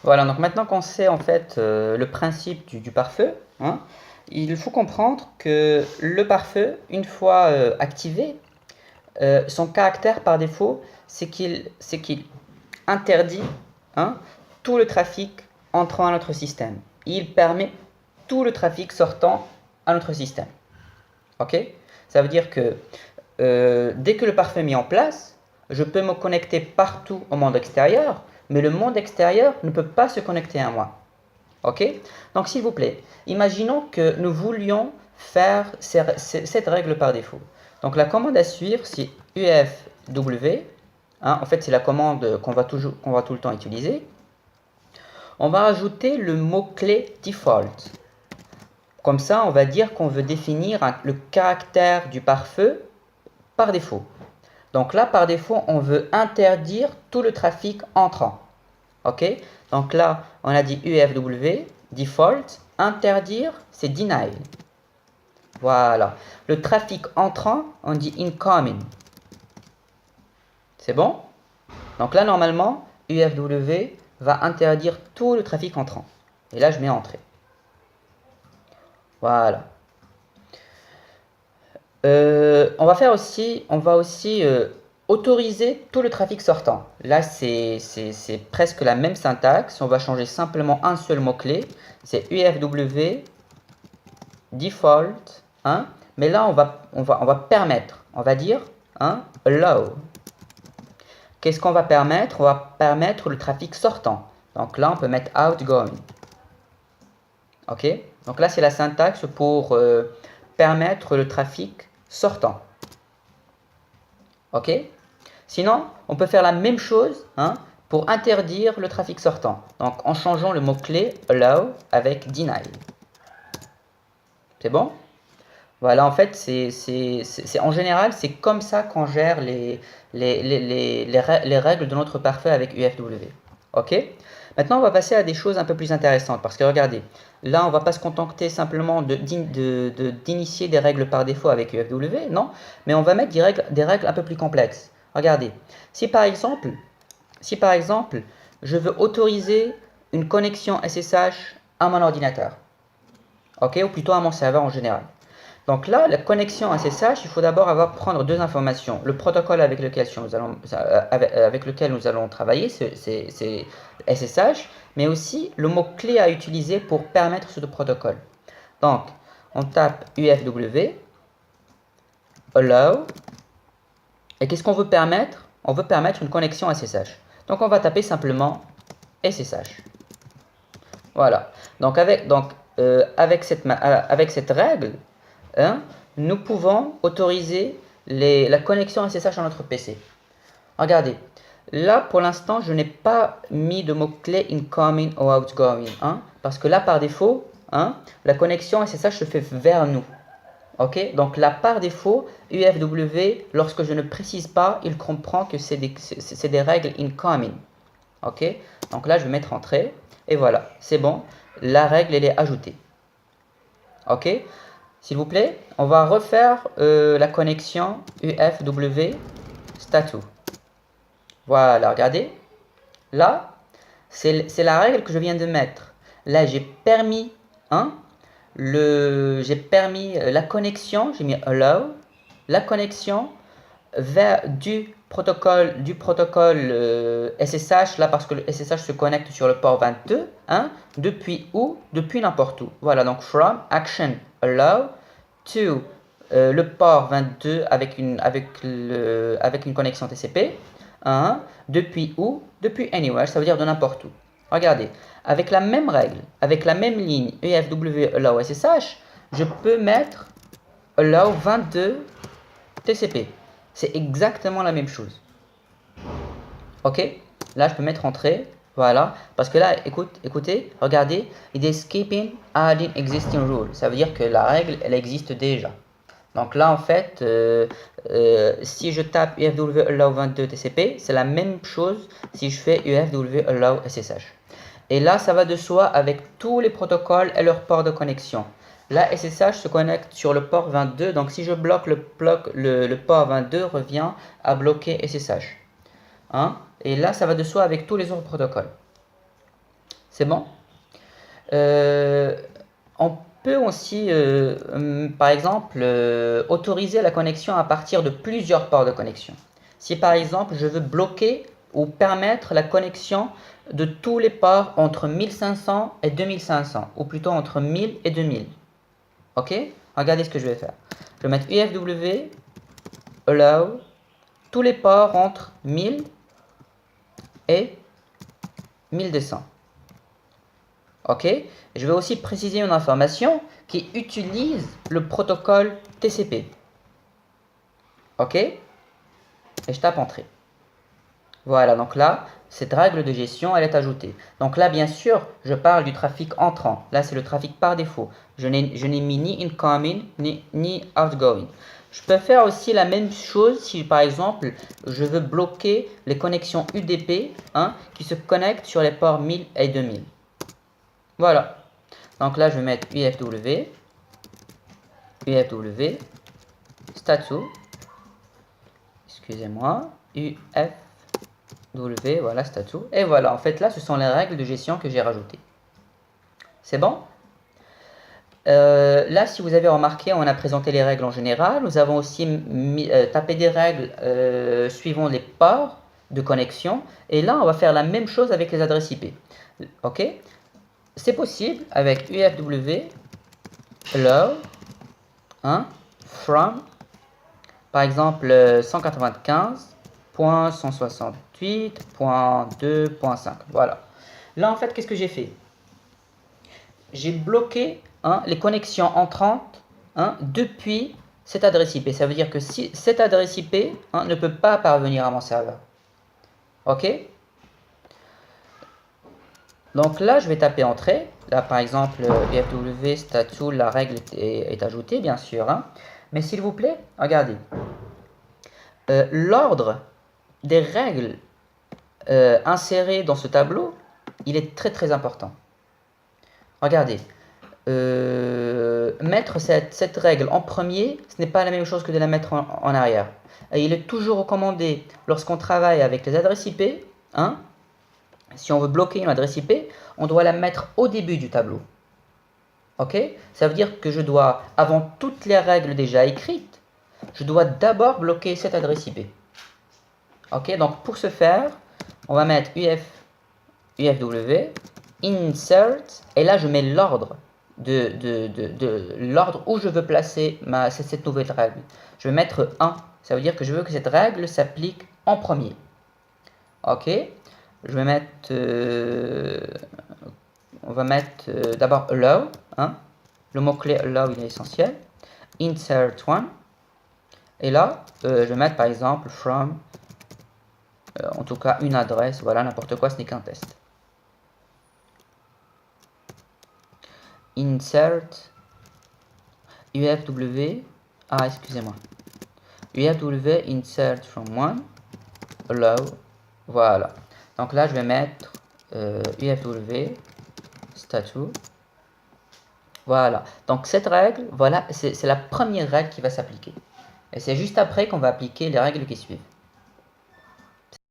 Voilà, donc maintenant qu'on sait en fait le principe du pare-feu, hein, il faut comprendre que le pare-feu, une fois activé, son caractère par défaut, c'est qu'il interdit, hein, tout le trafic entrant à notre système. Il permet tout le trafic sortant à notre système. Ok? Ça veut dire que dès que le pare-feu est mis en place, je peux me connecter partout au monde extérieur, mais le monde extérieur ne peut pas se connecter à moi. Ok? Donc s'il vous plaît, imaginons que nous voulions faire cette règle par défaut. Donc la commande à suivre, c'est ufw. Hein, en fait, c'est la commande qu'on va tout le temps utiliser. On va ajouter le mot-clé default. Comme ça, on va dire qu'on veut définir le caractère du pare-feu par défaut. Donc là, par défaut, on veut interdire tout le trafic entrant. Ok? Donc là, on a dit UFW, default, interdire, c'est deny. Voilà. Le trafic entrant, on dit incoming. C'est bon? Donc là, normalement, UFW va interdire tout le trafic entrant. Et là, je mets entrée. Voilà. On va aussi autoriser tout le trafic sortant. Là, c'est presque la même syntaxe. On va changer simplement un seul mot-clé. C'est UFW default. Hein, mais là, on va permettre. On va dire hein, allow. Qu'est-ce qu'on va permettre? On va permettre le trafic sortant. Donc là, on peut mettre outgoing. Ok? Donc là, c'est la syntaxe pour permettre le trafic sortant. Ok? Sinon, on peut faire la même chose hein, pour interdire le trafic sortant. Donc en changeant le mot-clé allow avec deny. C'est bon? Voilà, en fait, en général, c'est comme ça qu'on gère les règles de notre pare-feu avec UFW. Ok? Maintenant, on va passer à des choses un peu plus intéressantes. Parce que regardez, là, on ne va pas se contenter simplement d'initier des règles par défaut avec UFW, non. Mais on va mettre des règles un peu plus complexes. Regardez, si par exemple, je veux autoriser une connexion SSH à mon ordinateur, ok, ou plutôt à mon serveur en général. Donc là, la connexion SSH, il faut d'abord prendre deux informations. Le protocole avec lequel nous allons travailler, c'est SSH, mais aussi le mot-clé à utiliser pour permettre ce protocole. Donc, on tape UFW, allow, et qu'est-ce qu'on veut permettre? On veut permettre une connexion SSH. Donc, on va taper simplement SSH. Voilà. Donc, avec cette règle, hein, nous pouvons autoriser la connexion SSH à notre PC. Regardez, là pour l'instant je n'ai pas mis de mot-clé incoming ou outgoing, hein, parce que là par défaut, hein, la connexion SSH se fait vers nous. Ok, donc là par défaut, UFW, lorsque je ne précise pas, il comprend que c'est des règles incoming. Ok, donc là je vais mettre entrée, et voilà, c'est bon, la règle elle est ajoutée. Ok, s'il vous plaît, on va refaire la connexion UFW status. Voilà, regardez. Là, c'est la règle que je viens de mettre. Là, j'ai permis, hein, la connexion, j'ai mis allow, la connexion du protocole SSH, là parce que le SSH se connecte sur le port 22, hein, depuis où? Depuis n'importe où. Voilà, donc from action allow to le port 22 avec une connexion TCP, hein, depuis où? Depuis anywhere, ça veut dire de n'importe où. Regardez, avec la même règle, avec la même ligne UFW allow SSH, je peux mettre allow 22 TCP. C'est exactement la même chose. Ok? Là, je peux mettre entrée. Voilà. Parce que là, écoutez, regardez. It is skipping adding existing rule. Ça veut dire que la règle, elle existe déjà. Donc là, en fait, si je tape UFW allow 22 TCP, c'est la même chose si je fais UFW allow SSH. Et là, ça va de soi avec tous les protocoles et leurs ports de connexion. Là, SSH se connecte sur le port 22, donc si je bloque le port 22, revient à bloquer SSH. Hein? Et là, ça va de soi avec tous les autres protocoles. C'est bon? On peut aussi, par exemple, autoriser la connexion à partir de plusieurs ports de connexion. Si par exemple, je veux bloquer ou permettre la connexion de tous les ports entre 1500 et 2500, ou plutôt entre 1000 et 2000. Ok? Regardez ce que je vais faire. Je vais mettre UFW, allow, tous les ports entre 1000 et 1200. Ok? Je vais aussi préciser une information qui utilise le protocole TCP. Ok? Et je tape Entrée. Voilà, donc là, cette règle de gestion, elle est ajoutée. Donc là, bien sûr, je parle du trafic entrant. Là, c'est le trafic par défaut. Je n'ai mis ni incoming, ni outgoing. Je peux faire aussi la même chose si, par exemple, je veux bloquer les connexions UDP qui se connectent sur les ports 1000 et 2000. Voilà. Donc là, je vais mettre UFW, statut, excusez-moi, UFW, voilà, statut. Et voilà, en fait, là, ce sont les règles de gestion que j'ai rajoutées. C'est bon? Là, si vous avez remarqué, on a présenté les règles en général. Nous avons aussi tapé des règles suivant les ports de connexion. Et là, on va faire la même chose avec les adresses IP. Ok? C'est possible avec UFW, allow, from, par exemple 195.168.2.5. Voilà. Là, en fait, qu'est-ce que j'ai fait? J'ai bloqué les connexions entrantes depuis cette adresse IP. Ça veut dire que si cette adresse IP ne peut pas parvenir à mon serveur. Ok? Donc là, je vais taper Entrée. Là, par exemple, UFW statut, la règle est ajoutée, bien sûr. Mais s'il vous plaît, regardez. L'ordre des règles insérées dans ce tableau, il est très très important. Regardez. Mettre cette règle en premier, ce n'est pas la même chose que de la mettre en arrière. Et il est toujours recommandé, lorsqu'on travaille avec les adresses IP, si on veut bloquer une adresse IP, on doit la mettre au début du tableau. Ok? Ça veut dire que je dois, avant toutes les règles déjà écrites, je dois d'abord bloquer cette adresse IP. Ok? Donc pour ce faire, on va mettre UFW, insert, et là je mets l'ordre de l'ordre où je veux placer cette nouvelle règle. Je vais mettre 1. Ça veut dire que je veux que cette règle s'applique en premier. Ok? Je vais mettre, on va mettre d'abord allow. Le mot-clé allow, il est essentiel. Insert one. Et là, je vais mettre par exemple from, en tout cas une adresse. Voilà, n'importe quoi, ce n'est qu'un test. Insert UFW. Ah, excusez-moi. UFW insert from one. Allow. Voilà. Donc là, je vais mettre UFW statut. Voilà. Donc cette règle, voilà, c'est la première règle qui va s'appliquer. Et c'est juste après qu'on va appliquer les règles qui suivent.